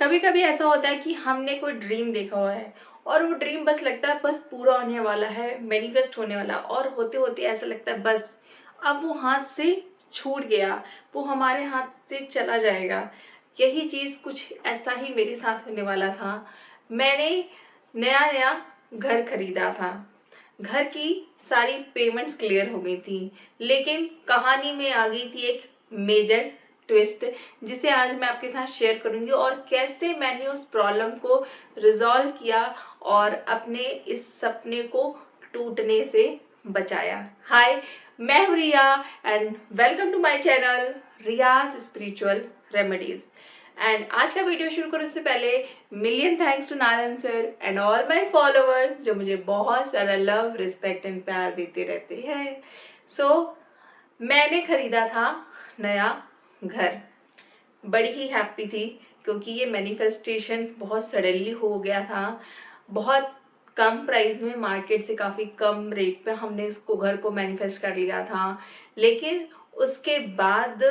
कभी कभी ऐसा होता है कि हमने कोई ड्रीम देखा हुआ है और वो ड्रीम बस लगता है बस पूरा होने वाला है, मैनिफेस्ट होने वाला, और होते होते ऐसा लगता है बस अब वो हाथ से छूट गया, वो हमारे हाथ से चला जाएगा। यही चीज कुछ ऐसा ही मेरे साथ होने वाला था। मैंने नया नया घर खरीदा था। घर की सारी पेमेंट्स क्लियर हो गई थी, लेकिन कहानी में आ गई थी एक मेजर ट्विस्ट, जिसे आज मैं आपके साथ शेयर करूंगी और कैसे मैंने उस प्रॉब्लम को रिजॉल्व किया और अपने इस सपने को टूटने से बचाया। हाय, मैं हूँ Riya and welcome to my channel Riya's spiritual remedies. And आज का वीडियो शुरू करने से पहले million thanks to Narayan sir and all my followers जो मुझे बहुत सारा लव, रिस्पेक्ट एंड प्यार देते रहते हैं। मैंने खरीदा था नया घर। बड़ी ही हैप्पी थी क्योंकि ये मैनिफेस्टेशन बहुत सडनली हो गया था। बहुत कम प्राइस में, मार्केट से काफ़ी कम रेट पे हमने इसको घर को मैनिफेस्ट कर लिया था। लेकिन उसके बाद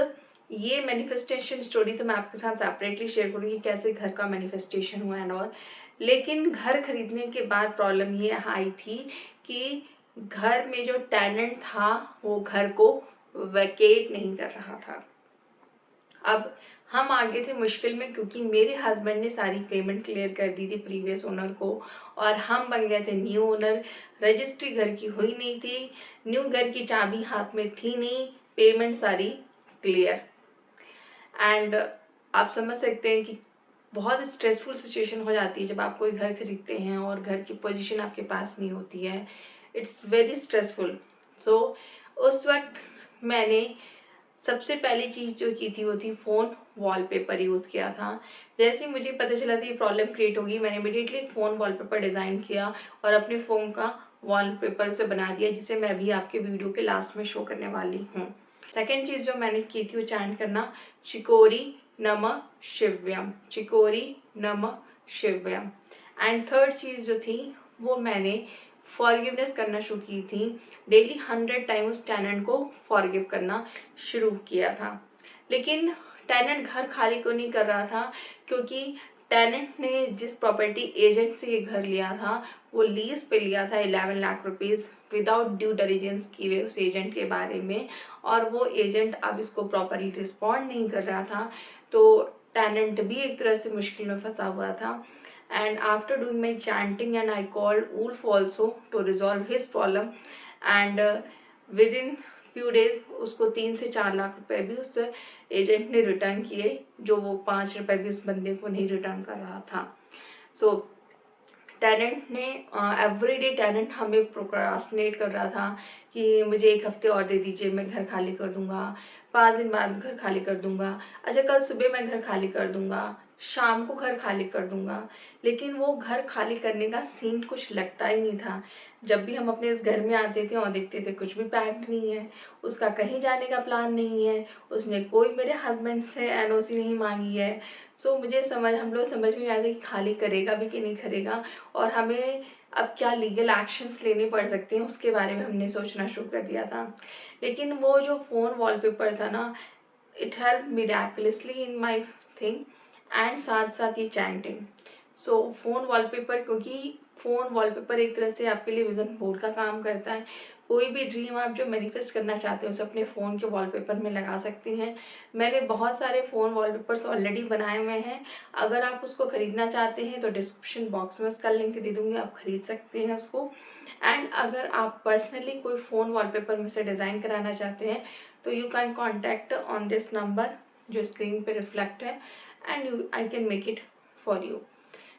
ये मैनिफेस्टेशन स्टोरी तो मैं आपके साथ सेपरेटली शेयर करूँगी, कैसे घर का मैनिफेस्टेशन हुआ एंड ऑल। लेकिन घर खरीदने के बाद प्रॉब्लम ये आई थी कि घर में जो टेनेंट था वो घर को वैकेट नहीं कर रहा था। अब हम आगे थे मुश्किल में क्योंकि मेरे हस्बैंड ने सारी पेमेंट क्लियर कर दी थी प्रीवियस ओनर को और हम बन गए थे न्यू ओनर। रजिस्ट्री घर की हुई नहीं थी, न्यू घर की चाबी हाथ में थी नहीं, पेमेंट सारी क्लियर। एंड आप समझ सकते हैं कि बहुत स्ट्रेसफुल सिचुएशन हो जाती है जब आप कोई घर खरीदते हैं और घर की पोजीशन आपके पास नहीं होती है। It's very stressful. सो उस वक्त मैंने सबसे पहली चीज जो की थी वो थी फोन वॉलपेपर यूज किया था। जैसे ही मुझे पता चला था ये प्रॉब्लम क्रिएट होगी, मैंने इमीडिएटली फोन वॉलपेपर डिजाइन किया और अपने फोन का वॉलपेपर से बना दिया, जिसे मैं अभी आपके वीडियो के लास्ट में शो करने वाली हूँ। सेकेंड चीज जो मैंने की थी वो चैंट करना चिकोरी नमः शिव्यम, चिकोरी नमः शिव्यम। एंड थर्ड चीज जो थी वो मैंने फॉरगिवनेस करना शुरू की थी। डेली 100 टाइम उस टेनेंट को फॉरगिव करना शुरू किया था। लेकिन टेनेंट घर खाली क्यों नहीं कर रहा था? क्योंकि टेनेंट ने जिस प्रॉपर्टी एजेंट से ये घर लिया था वो लीज पे लिया था 11 lakh rupees without due diligence किए उस एजेंट के बारे में, और वो एजेंट अब इसको प्रॉपरली रिस्पॉन्ड नहीं कर रहा था। तो टेनेंट भी एक तरह से मुश्किल में फंसा हुआ था। And after doing my chanting, and I called Wolf also to resolve his problem, and within few days उसको 3 से 4 लाख रुपए भी उस एजेंट ने रिटर्न किए, जो वो 5 रुपए भी उस बंदे को नहीं रिटर्न कर रहा था। सो टेनेंट ने एवरीडे टेनेंट हमें प्रोक्रास्टिनेट कर रहा था कि मुझे 1 हफ्ते और दे दीजिए, मैं घर खाली कर दूंगा, 5 दिन बाद घर खाली कर दूंगा, अच्छा कल सुबह मैं घर खाली कर दूंगा, शाम को घर खाली कर दूंगा। लेकिन वो घर खाली करने का सीन कुछ लगता ही नहीं था। जब भी हम अपने इस घर में आते थे और देखते थे कुछ भी पैक्ड नहीं है, उसका कहीं जाने का प्लान नहीं है, उसने कोई मेरे हस्बैंड से एनओसी नहीं मांगी है। सो मुझे हम लोग समझ में नहीं आता कि खाली करेगा भी कि नहीं करेगा, और हमें अब क्या लीगल एक्शंस लेने पड़ सकते हैं उसके बारे में हमने सोचना शुरू कर दिया था। लेकिन वो जो फोन वॉलपेपर था ना, it help miraculously in my thing, and साथ साथ ये चैंटिंग। सो फोन वॉलपेपर, क्योंकि फोन वॉलपेपर एक तरह से आपके लिए विजन बोर्ड का काम करता है। कोई भी ड्रीम आप जो मैनिफेस्ट करना चाहते हैं उसे अपने फ़ोन के वॉलपेपर में लगा सकती हैं। मैंने बहुत सारे फ़ोन वॉलपेपर्स ऑलरेडी बनाए हुए हैं। अगर आप उसको खरीदना चाहते हैं तो डिस्क्रिप्शन बॉक्स में उसका लिंक दे दूंगी, आप खरीद सकते हैं उसको। एंड अगर आप पर्सनली कोई फ़ोन वॉलपेपर में से डिज़ाइन कराना चाहते हैं तो you can contact on this number जो स्क्रीन पे रिफ्लेक्ट है, and I can make it for you.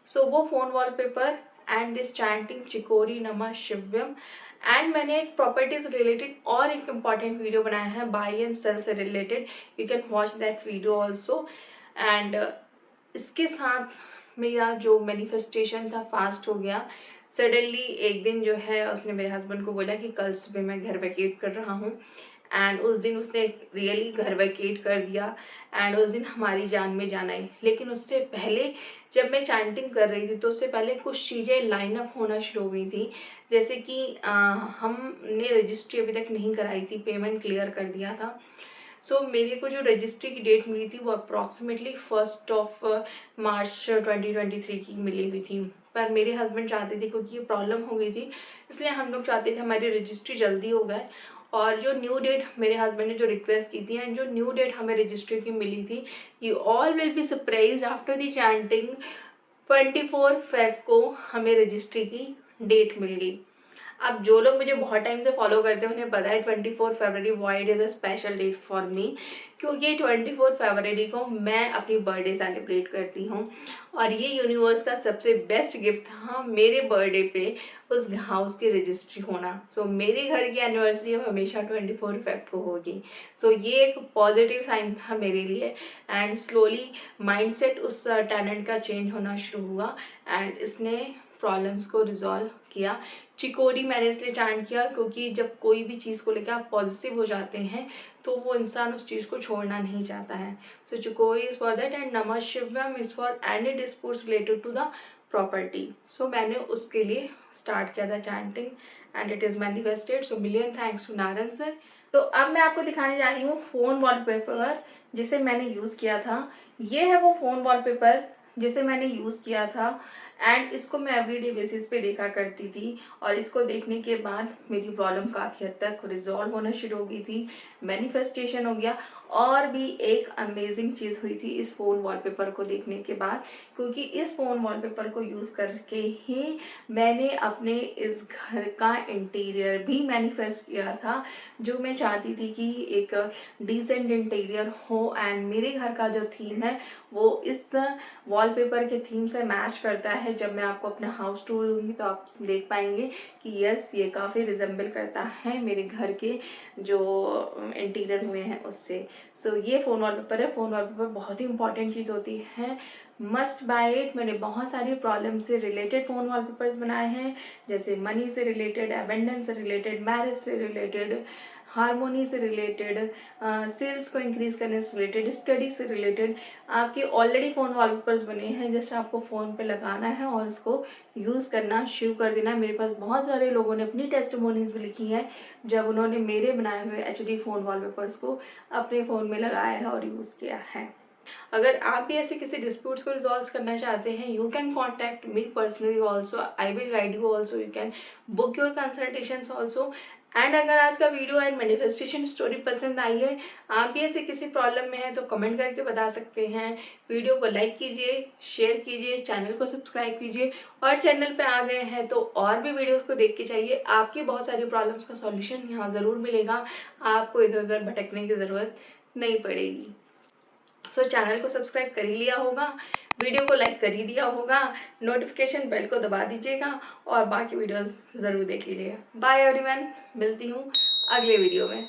So वो phone wallpaper and this chanting चिकोरी नमः शिव्यम। एंड मैंने एक प्रॉपर्टीज रिलेटेड और एक इम्पॉर्टेंट वीडियो बनाया है बाई एंड सेल से related, you can watch that video also. And इसके साथ मेरा जो मैनिफेस्टेशन था फास्ट हो गया। सडनली एक दिन जो है उसने मेरे हस्बैंड को बोला कि कल सुबह मैं घर वैकेट कर रहा हूँ, एंड उस दिन उसने रियली घर वैकेट कर दिया। एंड उस दिन हमारी जान में जान आई। लेकिन उससे पहले जब मैं चैंटिंग कर रही थी तो उससे पहले कुछ चीज़ें लाइन अप होना शुरू हो गई थी। जैसे कि हमने रजिस्ट्री अभी तक नहीं कराई थी, पेमेंट क्लियर कर दिया था। सो मेरे को जो रजिस्ट्री की डेट मिली थी वो अप्रॉक्सीमेटली 1 मार्च 2023 की मिली हुई थी। पर मेरे हस्बैंड चाहते थे, क्योंकि ये प्रॉब्लम हो गई थी, इसलिए हम लोग चाहते थे हमारी रजिस्ट्री जल्दी हो गए। और जो न्यू डेट मेरे हस्बैंड ने जो रिक्वेस्ट की थी एंड जो न्यू डेट हमें रजिस्ट्री की मिली थी, you all will be surprise after the chanting 24 Feb को हमें रजिस्ट्री की डेट मिल गई। अब जो लोग मुझे बहुत टाइम से फॉलो करते हैं उन्हें पता है 24 February wide is a special date for me, क्योंकि 24 फरवरी को मैं अपनी बर्थडे सेलिब्रेट करती हूँ और ये यूनिवर्स का सबसे बेस्ट गिफ्ट था मेरे बर्थडे पे उस हाउस की रजिस्ट्री होना। सो मेरे घर की एनिवर्सरी अब हमेशा 24 फेब को होगी। सो ये एक पॉजिटिव साइन था मेरे लिए एंड स्लोली माइंडसेट उस टेनेंट का चेंज होना शुरू हुआ एंड इसने प्रॉब्लम्स को रिजॉल्व किया। चिकोरी मैंने इसलिए चैंट किया क्योंकि जब कोई भी चीज़ को लेकर आप पॉजिटिव हो जाते हैं तो वो इंसान उस चीज़ को छोड़ना नहीं चाहता है। सो चिकोरी इज फॉर दैट एंड नमः शिवम is for any disputes related to the property. So मैंने उसके लिए स्टार्ट किया था chanting and it is manifested. So million thanks to Narayan sir. तो अब मैं आपको दिखाने जा रही हूँ फ़ोन वॉलपेपर जिसे मैंने यूज़ किया था। ये है वो फ़ोन वॉलपेपर जिसे मैंने यूज़ किया था एंड इसको मैं एवरीडे बेसिस पे देखा करती थी और इसको देखने के बाद मेरी प्रॉब्लम काफ़ी हद तक रिजॉल्व होना शुरू हो गई थी, मैनिफेस्टेशन हो गया। और भी एक अमेजिंग चीज़ हुई थी इस फ़ोन वॉलपेपर को देखने के बाद, क्योंकि इस फ़ोन वॉलपेपर को यूज़ करके ही मैंने अपने इस घर का इंटीरियर भी मैनिफेस्ट किया था, जो मैं चाहती थी कि एक डिसेंट इंटीरियर हो एंड मेरे घर का जो थीम है वो इस वॉलपेपर के थीम से मैच करता है। जब मैं आपको अपना हाउस टूर दूंगी तो आप देख पाएंगे कि यस ये काफ़ी रिजेंबल करता है मेरे घर के जो इंटीरियर हुए हैं उससे। सो ये फ़ोन वॉलपेपर है। फ़ोन वॉलपेपर बहुत ही इंपॉर्टेंट चीज़ होती है, मस्ट बाय इट। मैंने बहुत सारी प्रॉब्लम से रिलेटेड फ़ोन वॉलपेपर्स बनाए हैं, जैसे मनी से रिलेटेड, एबेंडेंस से रिलेटेड, मैरिज से रिलेटेड, हारमोनी से रिलेटेड, सेल्स को इंक्रीज करने से रिलेटेड, स्टडी से रिलेटेड। आपके ऑलरेडी फ़ोन वॉलपेपर्स बने हैं, जस्ट आपको फ़ोन पे लगाना है और इसको यूज़ करना शुरू कर देना। मेरे पास बहुत सारे लोगों ने अपनी टेस्टिमोनीज भी लिखी हैं जब उन्होंने मेरे बनाए हुए एचडी फ़ोन वॉलपेपर्स को अपने फ़ोन में लगाया है और यूज़ किया है। अगर आप भी ऐसे किसी डिस्प्यूट्स को रिजॉल्व करना चाहते हैं, you can contact me personally also, I will guide you also, you can book your consultations also. And अगर आज का वीडियो एंड मैनिफेस्टेशन स्टोरी पसंद आई है, आप भी ऐसे किसी प्रॉब्लम में हैं तो कमेंट करके बता सकते हैं। वीडियो को लाइक कीजिए, शेयर कीजिए, चैनल को सब्सक्राइब कीजिए और चैनल पे आ गए हैं तो और भी वीडियोस को देख के चाहिए। आपकी बहुत सारी प्रॉब्लम्स का सॉल्यूशन यहाँ ज़रूर मिलेगा, आपको इधर उधर भटकने की ज़रूरत नहीं पड़ेगी। सो चैनल को सब्सक्राइब कर ही लिया होगा, वीडियो को लाइक कर ही दिया होगा, नोटिफिकेशन बेल को दबा दीजिएगा और बाकी वीडियोस ज़रूर देख लीजिएगा। बाय एवरीवन, मिलती हूँ अगले वीडियो में।